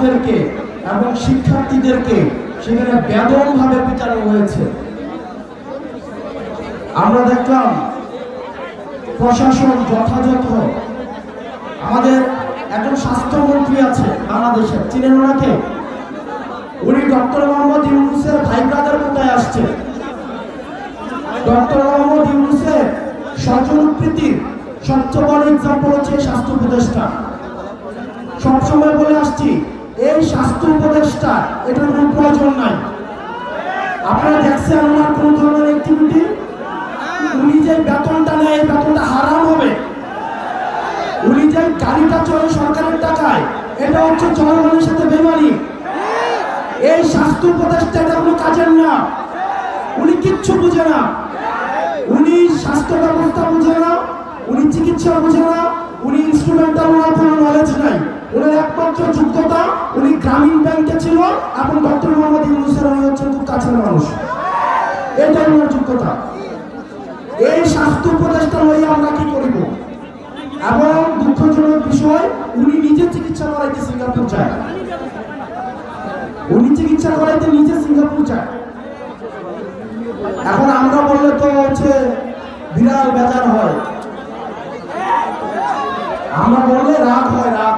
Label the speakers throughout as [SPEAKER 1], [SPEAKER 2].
[SPEAKER 1] স্টাফদেরকে এবং শিক্ষার্থীদেরকে সেখানে বেদমভাবে পিটানো হয়েছে। আমরা দেখলাম প্রশাসন যথাযথ, আমাদের একজন স্বাস্থ্যমন্ত্রী আছে বাংলাদেশে, চিনেন ওনাকে? উনি ডক্টর মোহাম্মদ ইউনূসের ভাই ব্রাদার কোথায় আসছে? ডক্টর মোহাম্মদ ইউনূসের স্বজনপ্রীতির সবচেয়ে বড় এক্সাম্পল হচ্ছে স্বাস্থ্য উপদেষ্টা। সবসময় বলে আসছি, এই স্বাস্থ্য উপদেষ্টা এটার কোনো প্রয়োজন নাই। আপনারা দেখছেন ওনার কোন ধরনের অ্যাক্টিভিটি? উনি যে বেতনটা নেয় এই বেতনটা হারাম হবে। উনি যে গাড়িটা চলে সরকারের টাকায়, এটা হচ্ছে জনগণের সাথে বেমানি। এই স্বাস্থ্য উপদেষ্টা এটা কোনো কাজের না, উনি কিচ্ছু বুঝে না। উনি স্বাস্থ্য ব্যবস্থা বুঝে না, উনি চিকিৎসা বুঝে না, উনি ইনস্ট্রুমেন্টাল, ওনার কোনো নলেজ নাই। ওনার একমাত্র যোগ্যতা, উনি গ্রামীণ ব্যাংকে ছিল এবং ডক্টর মোহাম্মদ ইউনূসের উনি হচ্ছেন খুব কাছের মানুষ, এটাই ওনার যোগ্যতা। এই স্বাস্থ্য উপদেষ্টা লইয়া আমরা কি করিব? এবং দুঃখজনক বিষয়, উনি নিজে চিকিৎসা করাইতে সিঙ্গাপুর যায়। উনি চিকিৎসা করাইতে নিজে সিঙ্গাপুর যায়। এখন আমরা বললে তো হচ্ছে বিরাট বেজার হয়, আমরা বললে রাগ হয়, রাগ।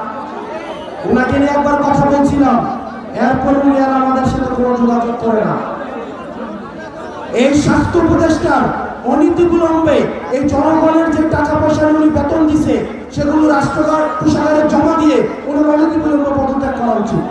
[SPEAKER 1] ওনাকে নিয়ে একবার কথা বলছিলাম, এরপর উনি আর আমাদের সাথে কোনো যোগাযোগ করে না। এই স্বাস্থ্য উপদেষ্টার অনীতিবিলম্বে এই জনগণের যে টাকা পয়সা উনি বেতন দিছে সেগুলো রাষ্ট্রকার কোষাগারে জমা দিয়ে ওনার অনীতিবিলম্বে পদত্যাগ করা উচিত।